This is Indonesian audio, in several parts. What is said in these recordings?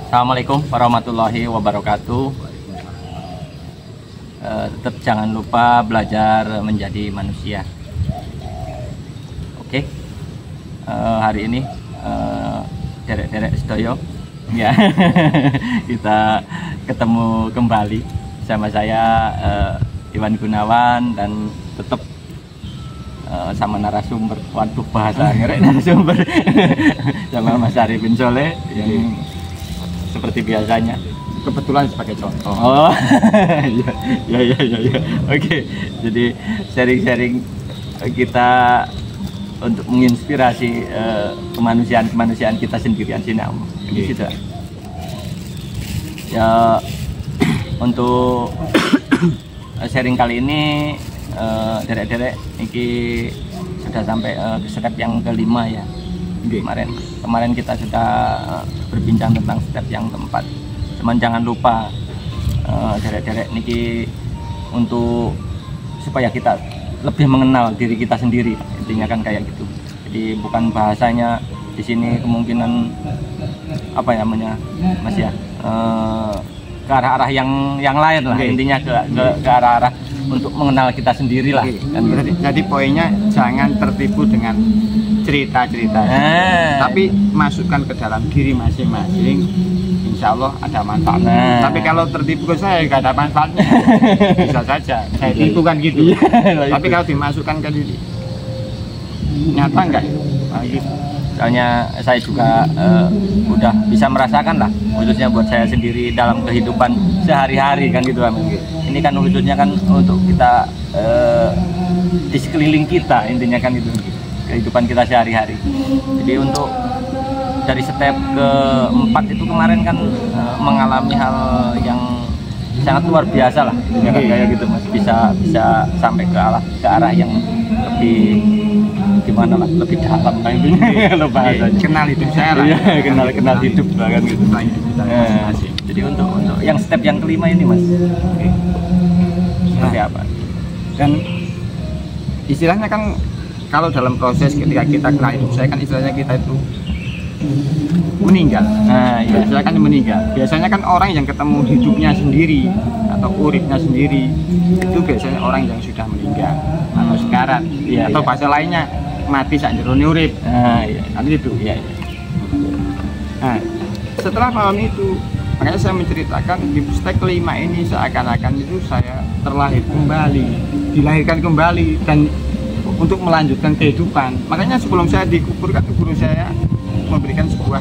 Assalamualaikum warahmatullahi wabarakatuh. Tetap jangan lupa belajar menjadi manusia. Oke. Hari ini derek-derek sedoyo ya. Kita ketemu kembali sama saya Iwan Gunawan dan tetap sama narasumber, waduh bahasa narasumber sama Mas Arifin Soleh yang seperti biasanya kebetulan sebagai contoh. Oh ya. Oke, jadi sharing-sharing kita untuk menginspirasi kemanusiaan kita sendirian sini di situ. Ya, untuk sharing kali ini derek-derek ini sudah sampai ke step yang kelima ya. Kemarin kita sudah berbincang tentang step yang keempat. Cuman jangan lupa derek-derek niki untuk supaya kita lebih mengenal diri kita sendiri, intinya kan kayak gitu. Jadi bukan bahasanya di sini kemungkinan apa namanya Mas ya, ke arah-arah yang lain lah, intinya ke arah-arah untuk mengenal kita sendiri lah. Kan gitu. Jadi poinnya jangan tertipu dengan cerita-cerita, tapi masukkan ke dalam diri masing-masing. Insya Allah ada manfaatnya. Tapi kalau tertipu ke saya nggak ada manfaatnya, bisa saja saya tipu kan gitu. Tapi kalau dimasukkan ke diri, nyata nggak itu? Nah, gitu. Soalnya saya juga udah bisa merasakan lah, khususnya buat saya sendiri dalam kehidupan sehari-hari kan gitu kan. Ini kan khususnya kan untuk kita di sekeliling kita, intinya kan itu kehidupan kita sehari-hari. Jadi untuk dari step keempat itu kemarin kan mengalami hal yang sangat luar biasa lah, intinya kan kayak gitu Mas. Bisa sampai ke arah yang lebih gimana lah, lebih dalam kan intinya. Kenal hidup saya lah. Kenal hidup bahkan gitu. Jadi untuk yang step yang kelima ini Mas, seperti apa? Dan istilahnya kan kalau dalam proses ketika kita kenal hidup saya kan istilahnya kita itu meninggal. Iya. Saya kan meninggal. Biasanya kan orang yang ketemu hidupnya sendiri atau uripnya sendiri itu biasanya orang yang sudah meninggal atau sekarat, atau bahasa lainnya mati sak jerone urip. Iya. Nanti itu. Iya. Nah, setelah malam itu makanya saya menceritakan di step kelima ini seakan-akan itu saya terlahir kembali, dilahirkan kembali dan untuk melanjutkan kehidupan. Makanya sebelum saya dikuburkan, guru saya memberikan sebuah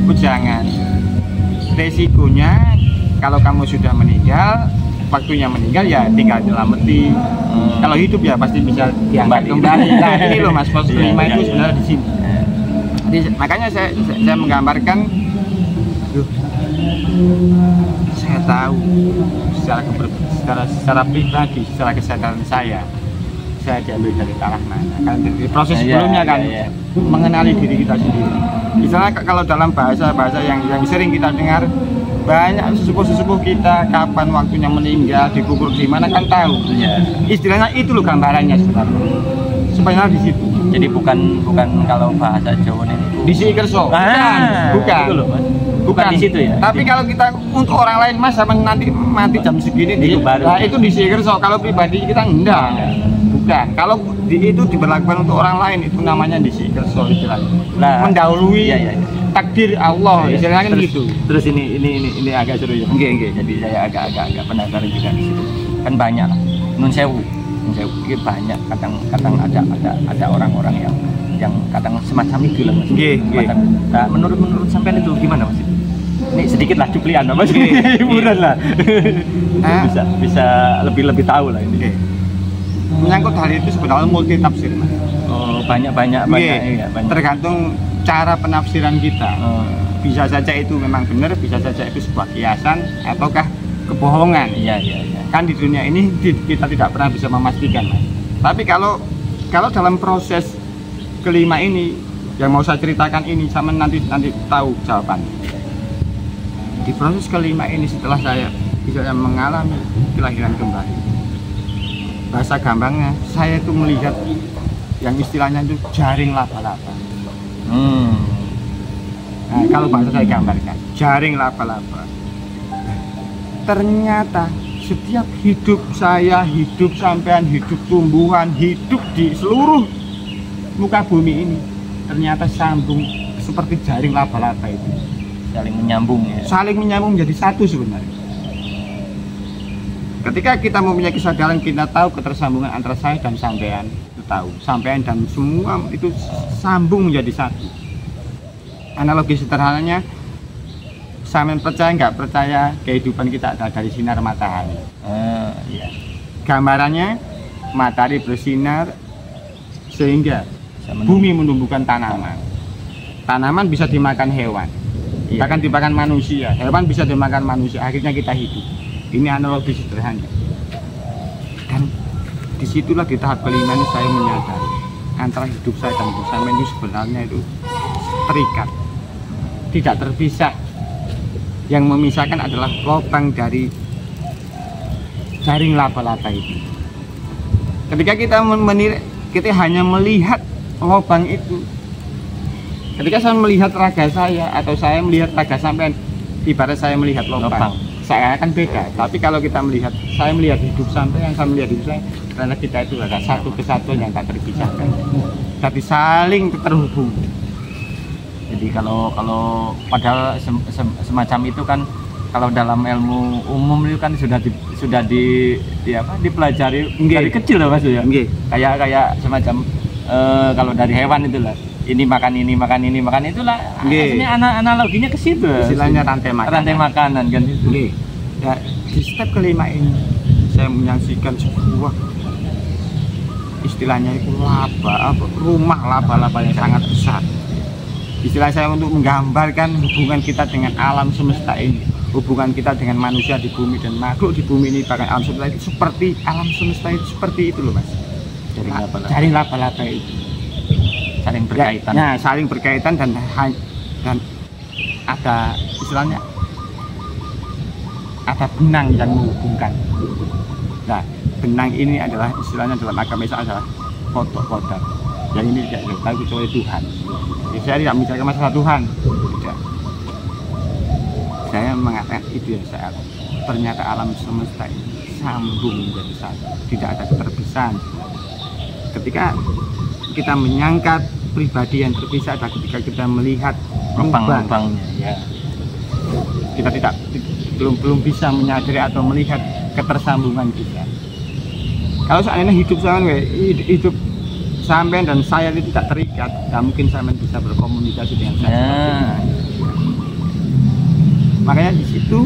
ujangan. Resikonya kalau kamu sudah meninggal, waktunya meninggal ya tinggal nyelameti. Kalau hidup ya pasti bisa diangkat kembali. Nah ini loh Mas, pos 5 itu sebenarnya di sini. Jadi, makanya saya menggambarkan, saya tahu secara pribadi, secara kesadaran saya diambil dari tanah mana kan, dari proses sebelumnya kan mengenali diri kita sendiri. Misalnya kalau dalam bahasa yang sering kita dengar, banyak sesepuh kita kapan waktunya meninggal, dikubur di mana kan tahu. Istilahnya itu loh gambarannya sebenarnya. Sebenarnya di situ. Jadi bukan kalau bahasa Jawa ini di Sikerso. Bukan. Itu loh Mas. Bukan di situ ya. Tapi kalau kita untuk orang lain Mas sama nanti mati jam segini itu baru. Nah, itu di Sikerso. Kalau pribadi kita enggak. Bukan. Kalau itu diberlakukan untuk orang lain itu namanya di Sikerso istilahnya. Nah, mendahului takdir Allah istilahnya kan gitu. Terus ini agak seru ya. Nggih. Jadi saya agak penasaran juga di situ. Kan banyak lah. Nun sewu ini banyak kadang ada orang-orang yang kadang semacam itu lah Mas. Nah, menurut sampean itu gimana Mas? Ini sedikit lah cuplian Mas. Hiburan lah. Bisa lebih tahu lah ini. Menyangkut hal itu sebenarnya multi tafsir Mas. Banyak. Tergantung cara penafsiran kita. Bisa saja itu memang benar, bisa saja itu sebuah kiasan ataukah kebohongan. Iya. Kan di dunia ini kita tidak pernah bisa memastikan Mas. Tapi kalau dalam proses kelima ini yang mau saya ceritakan ini sama nanti tahu jawabannya. Di proses kelima ini setelah saya misalnya mengalami kelahiran kembali, bahasa gampangnya saya itu melihat yang istilahnya itu jaring laba-laba. Nah, kalau bahasa saya gambarkan, jaring laba-laba. Ternyata setiap hidup saya, hidup sampean, hidup tumbuhan, hidup di seluruh muka bumi ini ternyata sambung seperti jaring laba-laba itu. Saling menyambung ya. Saling menyambung menjadi satu sebenarnya. Ketika kita mempunyai kesadaran, kita tahu ketersambungan antara saya dan sampean, itu tahu. Sampean dan semua itu sambung menjadi satu. Analogi sederhananya, sampean percaya nggak percaya kehidupan kita ada dari sinar matahari. Iya. Gambarannya matahari bersinar sehingga bumi menumbuhkan tanaman. Tanaman bisa dimakan hewan, bahkan dimakan manusia. Hewan bisa dimakan manusia. Akhirnya kita hidup. Ini analogi sederhana. Dan disitulah di tahap kelima ini saya menyadari antara hidup saya dan hidup saya itu sebenarnya itu terikat, tidak terpisah. Yang memisahkan adalah lubang dari jaring laba-laba itu. Ketika kita hanya melihat lubang itu, ketika saya melihat raga saya atau saya melihat raga sampean, ibarat saya melihat lubang, saya akan beda. Tapi kalau kita melihat, saya melihat hidup sampean, saya melihat hidup saya, karena kita itu ada satu kesatuan yang tak terpisahkan, tapi saling terhubung. Jadi kalau padahal semacam itu kan, kalau dalam ilmu umum itu kan sudah dipelajari dari kecil loh Mas ya. Kayak semacam kalau dari hewan itulah, ini makan itulah. Aslinya analoginya ke situ. Istilahnya rantai makanan kan itu. Ya, di step kelima ini saya menyaksikan sebuah istilahnya itu rumah laba-laba yang sangat besar. Istilah saya untuk menggambarkan hubungan kita dengan alam semesta ini, hubungan kita dengan manusia di bumi dan makhluk di bumi ini, bahkan alam semesta itu seperti alam semesta itu seperti itu loh Mas. Jaring laba-laba itu saling berkaitan. Ya, saling berkaitan dan ada istilahnya ada benang yang menghubungkan. Nah, benang ini adalah istilahnya dalam agama Islam adalah kodok. Yang ini tidak tahu kecuali Tuhan. Jadi saya tidak membicarakan masalah Tuhan, tidak. Saya mengatakan itu yang saya alami. Ternyata alam semesta ini sambung menjadi satu, tidak ada keterpisahan. Ketika kita menyangka pribadi yang terpisah adalah ketika kita melihat lubang-lubangnya, ya. Kita belum bisa menyadari atau melihat ketersambungan kita. Kalau seandainya hidup sampean dan saya itu tidak terikat, nggak mungkin sampean bisa berkomunikasi dengan saya. Makanya di situ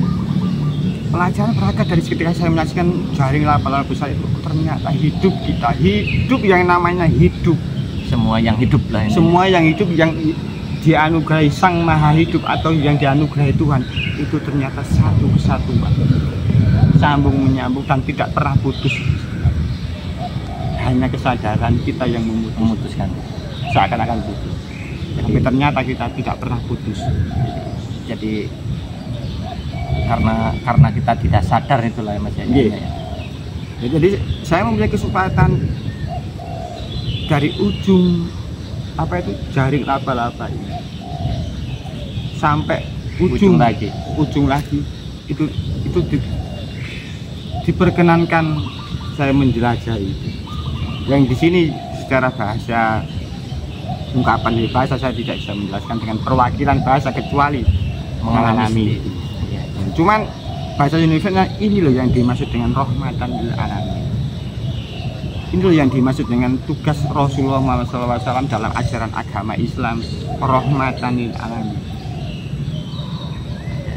pelajaran berangkat dari ketika saya menyaksikan jaring laba-laba besar itu, ternyata hidup kita, hidup yang namanya hidup, semua yang hidup lah ini. Semua yang hidup yang dianugerahi Sang Maha Hidup atau yang dianugerahi Tuhan itu ternyata satu kesatuan, sambung menyambung dan tidak pernah putus. Hanya kesadaran kita yang memutuskan, seakan-akan putus, tapi ternyata kita tidak pernah putus. Jadi karena kita tidak sadar itulah ya Mas ya. Jadi saya mempunyai kesempatan dari ujung jaring laba-laba ini sampai ujung lagi itu diperkenankan saya menjelajahi itu. Yang di sini secara bahasa ungkapan di bahasa saya tidak bisa menjelaskan dengan perwakilan bahasa kecuali mengalami itu. Cuman bahasa universalnya ini loh yang dimaksud dengan rahmatan lil alamin. Ini loh yang dimaksud dengan tugas Rasulullah SAW dalam ajaran agama Islam, rahmatan lil alamin.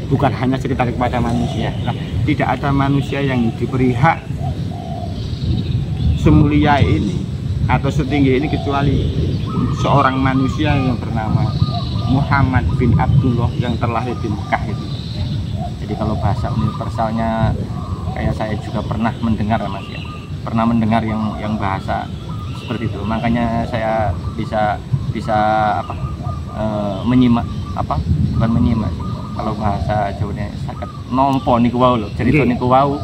Bukan hanya sekitar kepada manusia. Nah, tidak ada manusia yang diberi hak semulia ini atau setinggi ini kecuali seorang manusia yang bernama Muhammad bin Abdullah yang terlahir di Mekah itu. Jadi kalau bahasa universalnya kayak saya juga pernah mendengar ya Mas ya, pernah mendengar yang bahasa seperti itu. Makanya saya bisa menyimak bukan menyimak sih. Kalau bahasa Jawanya sangat nompo niku wau lho, cerita niku wau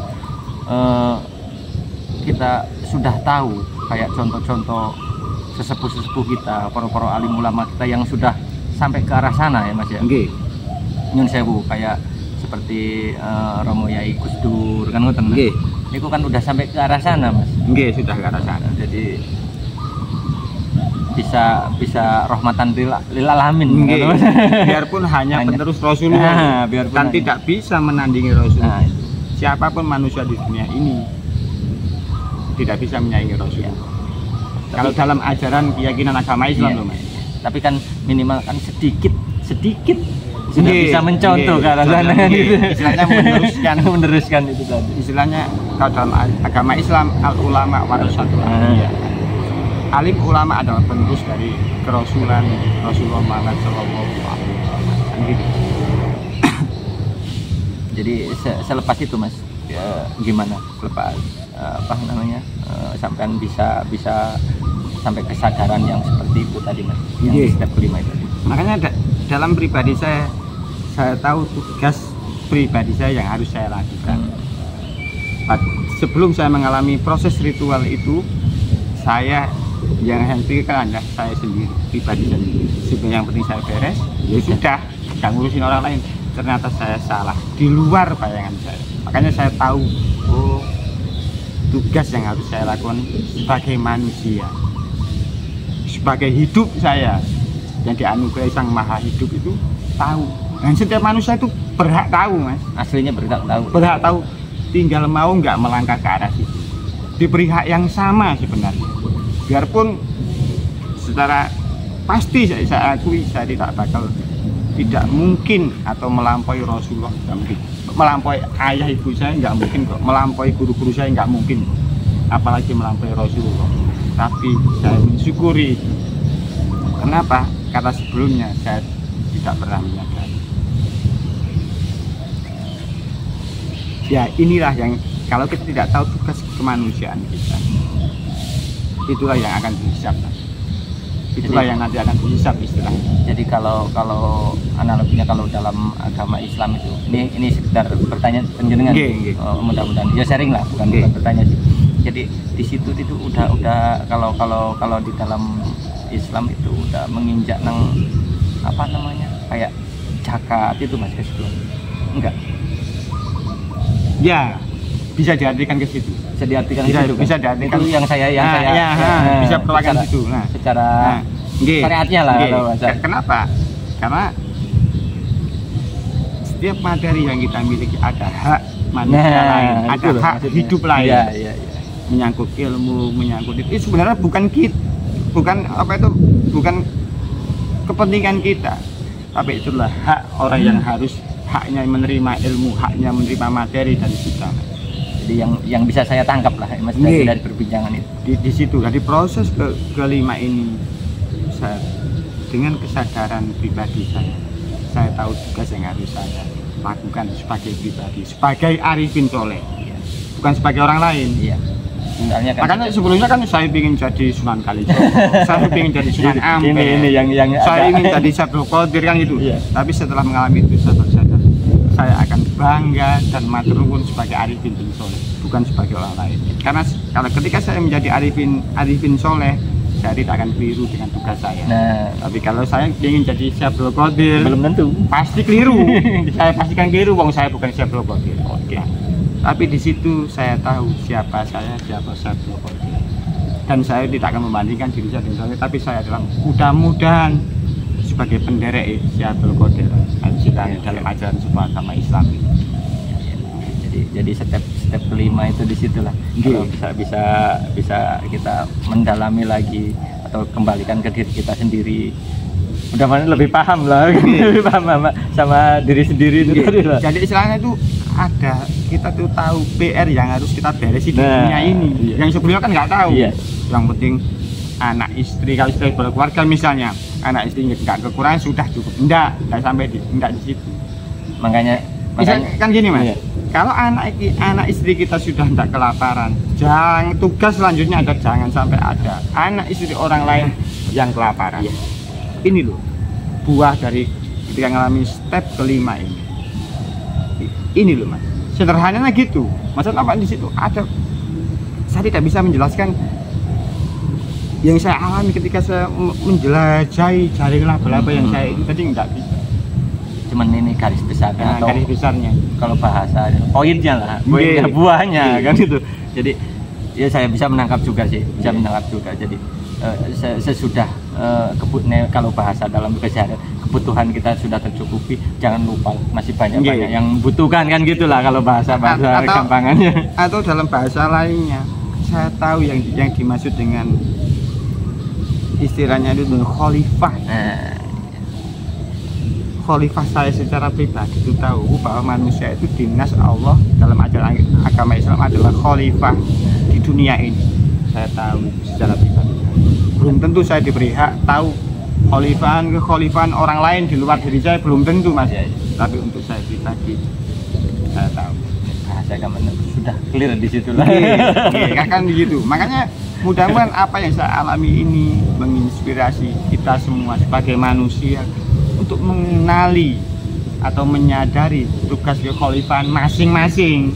kita sudah tahu kayak contoh-contoh sesepuh-sesepuh kita, para alim ulama kita yang sudah sampai ke arah sana ya Mas ya. Nggih. Nyun sewu kayak seperti Romo Yai Gus Dur kan ngoten. Nggih. Itu kan udah sampai ke arah sana Mas. Nggih, sudah ke arah sana. Jadi bisa rahmatan lil alamin. Biarpun hanya penerus Rasulullah, biarpun kan tidak bisa menandingi Rasulullah. Siapapun manusia di dunia ini tidak bisa menyaingi Rasulullah. Kalau dalam ajaran keyakinan agama Islam loh Mas. Tapi kan minimal kan sedikit sudah bisa mencontoh ke arah sana. Istilahnya meneruskan itu tadi. Istilahnya kalau dalam agama Islam al ulama warasatul anbiya. Alim ulama adalah penerus dari kerasulan Rasulullah Muhammad SAW. Gitu. Jadi selepas itu Mas, ya, gimana? Selepas sampean bisa sampai kesadaran yang seperti itu tadi Mas, yang step kelima itu. Makanya dalam pribadi saya tahu tugas pribadi saya yang harus saya lakukan. Sebelum saya mengalami proses ritual itu, yang saya pikirkan adalah saya sendiri, pribadi sendiri. Sebenarnya yang penting saya beres, ya sudah, nggak ngurusin orang lain. Ternyata saya salah, di luar bayangan saya. Makanya saya tahu, tugas yang harus saya lakukan sebagai manusia, sebagai hidup saya yang dianugerahi Sang Maha Hidup itu tahu. Dan setiap manusia itu berhak tahu Mas. Aslinya berhak tahu. Berhak tahu, tinggal mau nggak melangkah ke arah situ. Diberi hak yang sama sebenarnya. Biarpun secara pasti saya akui saya tidak mungkin atau melampaui Rasulullah, nggak mungkin. Melampaui ayah ibu saya nggak mungkin kok, melampaui guru-guru saya nggak mungkin, apalagi melampaui Rasulullah. Tapi saya mensyukuri. Kenapa? Karena sebelumnya saya tidak pernah menyadari. Ya inilah yang kalau kita tidak tahu tugas kemanusiaan kita, itulah yang akan dihisap. Itulah yang nanti akan dihisap istilahnya. Jadi kalau analoginya kalau dalam agama Islam itu, ini sekedar pertanyaan penjenengan. Mudah-mudahan ya sharing lah, bukan bertanya sih. Jadi di situ itu udah kalau di dalam Islam itu udah menginjak nang apa namanya kayak zakat itu Mas Kestu. Enggak. Ya, bisa diartikan ke situ. Bisa diartikan bisa diartikan itu yang saya bisa perlakukan itu. Nah, secara syariatnya lah kalau kenapa? Karena setiap materi yang kita miliki ada hak manusia lain, ada hak hidup lain. Menyangkut ilmu, menyangkut itu sebenarnya bukan kepentingan kita, tapi itulah hak orang yang harus haknya menerima ilmu, haknya menerima materi dari kita. Jadi yang bisa saya tangkap lah Mas dari perbincangan itu di situ. Dari proses kelima ini saya dengan kesadaran pribadi saya tahu tugas yang harus saya lakukan sebagai pribadi, sebagai arifin soleh, bukan sebagai orang lain. Makanya sebelumnya kan saya ingin jadi Sunan Kalijogo, saya ingin jadi Sunan Ampel, ini yang saya ingin jadi Syaikhul Qadir kan itu. Tapi setelah mengalami itu saya sadar saya akan bangga dan matur nuwun sebagai arifin soleh, bukan sebagai orang lain. Karena kalau ketika saya menjadi arifin soleh, saya tidak akan keliru dengan tugas saya. Tapi kalau saya ingin jadi Syaikhul Qadir, belum tentu. Pasti keliru. Saya pastikan keliru, wong saya bukan Syaikhul Qadir. Tapi di situ saya tahu siapa Syaikhul Qadir. Dan saya tidak akan membandingkan diri saya dengan saya, tapi saya adalah mudah-mudahan sebagai penderek Syaikhul Qadir dalam ajaran sebuah agama Islam. Jadi step kelima itu disitulah. Kalau bisa kita mendalami lagi atau kembalikan ke diri kita sendiri. Mudah-mudahan lebih paham lah, lebih paham sama diri sendiri itu tadi lah. Jadi istilahnya itu ada, kita tuh tahu PR yang harus kita beresin di dunia ini. Yang sebelumnya kan nggak tahu. Yang penting anak istri, kalau sudah berkeluarga misalnya, anak istri nggak kekurangan sudah cukup. Enggak sampai enggak di situ. Makanya kan gini Mas. Kalau anak istri kita sudah tidak kelaparan, tugas selanjutnya ada jangan sampai ada anak istri orang lain yang kelaparan. Ini loh buah dari ketika mengalami step kelima ini. Ini loh Mas, sederhananya gitu. Maksudnya apa di situ ada, saya tidak bisa menjelaskan yang saya alami ketika saya menjelajahi jaring laba-laba yang saya itu tadi nggak bisa. Cuman ini garis besarnya, atau garis besarnya kalau bahasa poinnya lah, poinnya, buahnya kan itu. Jadi ya saya bisa menangkap juga sih, bisa menangkap juga. Jadi sesudah kalau bahasa dalam keseharian, kebutuhan kita sudah tercukupi, jangan lupa masih banyak yang membutuhkan kan gitulah kalau bahasa gampangannya. Atau dalam bahasa lainnya, saya tahu yang dimaksud dengan istilahnya itu khalifah. Khalifah saya secara pribadi itu tahu bahwa manusia itu dinas Allah dalam ajaran agama Islam adalah khalifah di dunia ini. Saya tahu secara pribadi. Belum tentu saya diberi hak tahu kekhalifahan orang lain di luar diri saya, belum tentu Mas. Tapi untuk saya pribadi saya tahu. Saya kan sudah clear di situ lah. Kan begitu. Makanya mudah-mudahan apa yang saya alami ini menginspirasi kita semua sebagai manusia untuk mengenali atau menyadari tugas kekhalifahan masing-masing.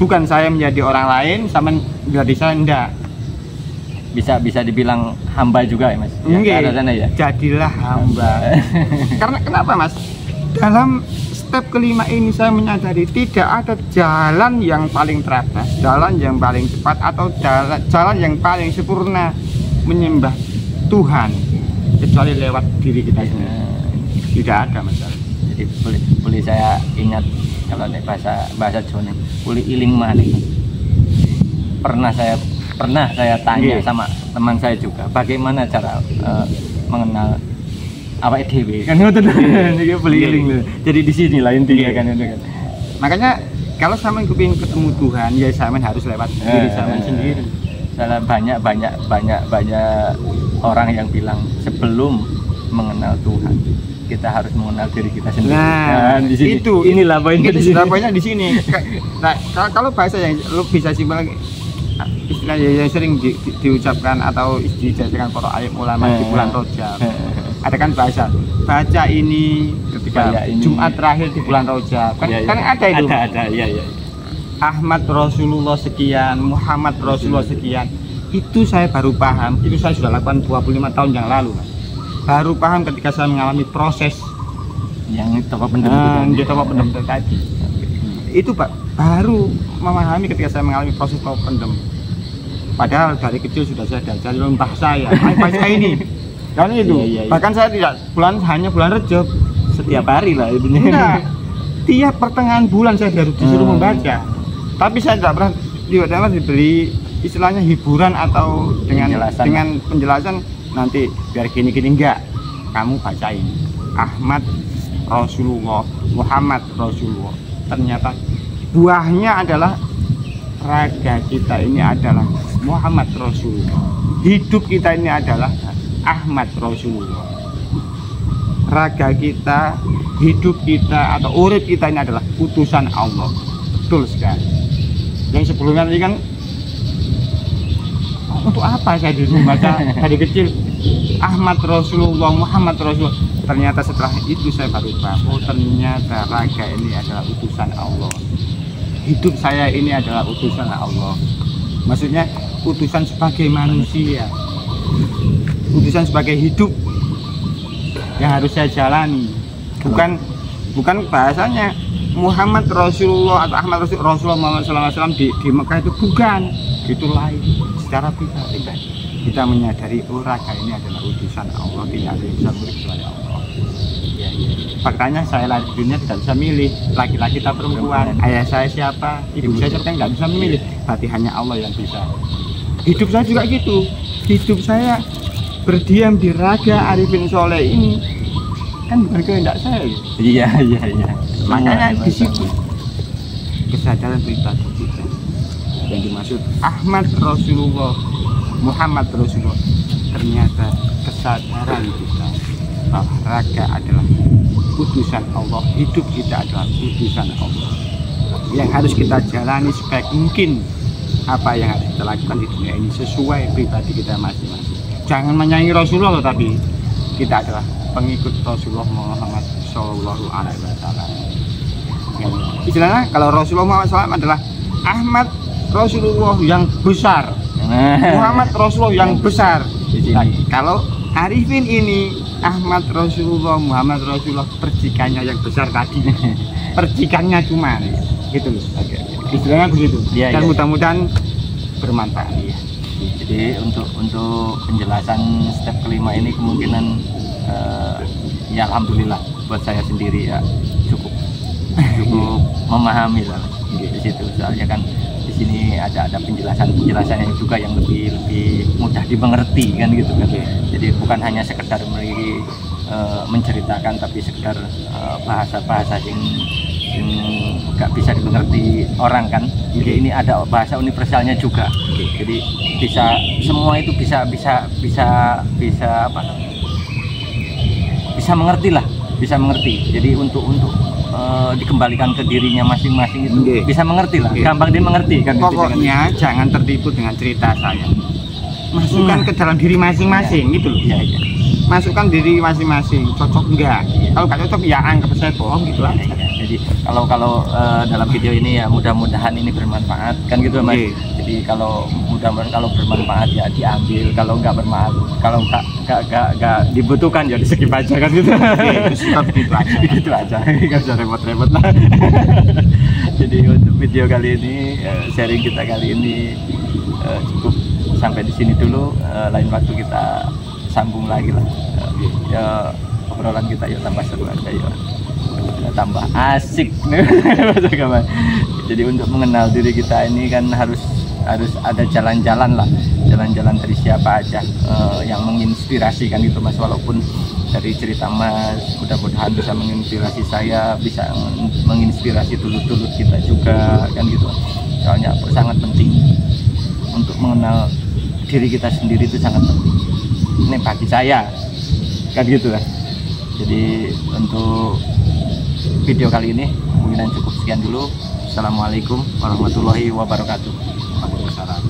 Bukan saya menjadi orang lain sama menjadi saya, enggak. Bisa dibilang hamba juga ya Mas? Ya, jadilah hamba. Karena kenapa Mas? Dalam step kelima ini saya menyadari tidak ada jalan yang paling teratas, jalan yang paling cepat, atau jalan yang paling sempurna menyembah Tuhan kecuali lewat diri kita sendiri. Tidak ada masalah. Jadi boleh saya ingat kalau bahasa Jawa boleh iling maning. Pernah saya tanya sama teman saya juga, bagaimana cara mengenal awake dhewe kan ngoten. Niki boleh iling lho. Jadi di sini lah intinya kan itu kan. Makanya kalau sampean kepengin ketemu Tuhan, ya sampean harus lewat diri sampean sendiri. Dalam banyak orang yang bilang sebelum mengenal Tuhan kita harus mengenal diri kita sendiri. Nah, di sini. Inilah poinnya di sini. Nah, kalau bahasa yang lu bisa simpel, istilah yang sering diucapkan atau dijelaskan para alim ulama di bulan Rajab. Ada kan baca ini ketika Jumat terakhir di bulan Rajab. Kan ada itu. Ada, iya. Ahmad Rasulullah sekian, Muhammad Rasulullah sekian. Itu saya baru paham, itu saya sudah lakukan 25 tahun yang lalu, Mas. Baru paham ketika saya mengalami proses yang tokoh pendem tadi. Itu Pak, baru memahami ketika saya mengalami proses tokoh pendem. Padahal dari kecil sudah saya diajari entah saya, bahasa ini. Kan itu. Iya. Bahkan saya tidak hanya bulan Rejab, setiap hari lah ibunya. Enggak. Tiap pertengahan bulan saya disuruh membaca. Tapi saya tidak pernah diberi istilahnya hiburan atau dengan penjelasan nanti biar gini enggak, kamu bacain Ahmad Rasulullah, Muhammad Rasulullah. Ternyata buahnya adalah raga kita ini adalah Muhammad Rasulullah, hidup kita ini adalah Ahmad Rasulullah. Raga kita, hidup kita atau urip kita ini adalah utusan Allah. Betul sekali. Yang sebelumnya tadi kan untuk apa saya dibaca dari kecil Ahmad Rasulullah, Muhammad Rasulullah. Ternyata setelah itu saya baru paham, ternyata raga ini adalah utusan Allah. Hidup saya ini adalah utusan Allah. Maksudnya utusan sebagai manusia, utusan sebagai hidup yang harus saya jalani. Bukan bahasanya Muhammad Rasulullah atau Ahmad Rasulullah SAW di Mekah itu bukan, itu lain. Secara pribadi kita menyadari raga ini adalah utusan Allah, tidak ada yang bisa murid kecuali Allah. Faktanya saya lahir di dunia tidak bisa milih laki-laki atau perempuan, ayah saya siapa, ibu saya siapa, nggak bisa memilih. Berarti hanya Allah yang bisa. Hidup saya juga gitu. Hidup saya berdiam di raga Arifin Soleh ini kan bukan kehendak saya. Iya. Makanya di situ kesadaran pribadi kita yang dimaksud Ahmad Rasulullah, Muhammad Rasulullah. Ternyata kesadaran kita bahwa raga adalah utusan Allah, hidup kita adalah utusan Allah yang harus kita jalani sebaik mungkin. Apa yang harus kita lakukan di dunia ini sesuai pribadi kita masing-masing. Jangan menyaingi Rasulullah loh, tapi kita adalah pengikut Rasulullah Muhammad Shallallahu Alaihi Wasallam. Istilahnya kalau Rasulullah Muhammad SAW adalah Ahmad Rasulullah yang besar, Muhammad Rasulullah yang besar. Nah, kalau Arifin ini Ahmad Rasulullah, Muhammad Rasulullah, percikannya yang besar tadi. Percikannya cuma gitu loh. Istilahnya begitu. Ya, dan ya. Mudah-mudahan bermanfaat. Iya. Jadi untuk penjelasan step kelima ini kemungkinan ya alhamdulillah buat saya sendiri ya cukup memahami lah di situ. Soalnya kan di sini ada penjelasannya juga yang lebih mudah dimengerti kan gitu kan. Jadi bukan hanya sekedar menceritakan, tapi sekedar bahasa yang nggak bisa dimengerti orang kan. Jadi ini ada bahasa universalnya juga. Jadi semua itu bisa mengerti. Jadi untuk dikembalikan ke dirinya masing-masing itu bisa mengerti lah. Gampang dimengerti kan. Pokoknya jangan tertipu dengan cerita saya. Masukkan ke dalam diri masing-masing gitu loh. Iya. Masukkan diri masing-masing, cocok enggak? Kalau nggak cocok ya anggap saya bohong gitu aja. Jadi kalau dalam video ini ya mudah-mudahan ini bermanfaat kan gitu Mas. Jadi kalau bermanfaat ya diambil, kalau nggak bermanfaat, kalau nggak dibutuhkan ya di skip aja kan gitu. Gitu aja. Nggak usah repot-repot lah. Jadi untuk video kali ini, sharing kita kali ini cukup sampai di sini dulu. Lain waktu kita sambung lagi lah. Ya obrolan kita yuk tambah seru aja yuk. Tambah asik. Jadi untuk mengenal diri kita ini kan harus ada jalan-jalan lah, jalan-jalan dari siapa aja yang menginspirasi kan gitu Mas. Walaupun dari cerita Mas mudah-mudahan bisa menginspirasi saya, bisa menginspirasi tulut-tulut kita juga kan gitu. Soalnya sangat penting untuk mengenal diri kita sendiri, itu sangat penting. Ini bagi saya kan gitu lah. Jadi untuk video kali ini mungkin cukup sekian dulu. Assalamualaikum warahmatullahi wabarakatuh. Waalaikumsalam.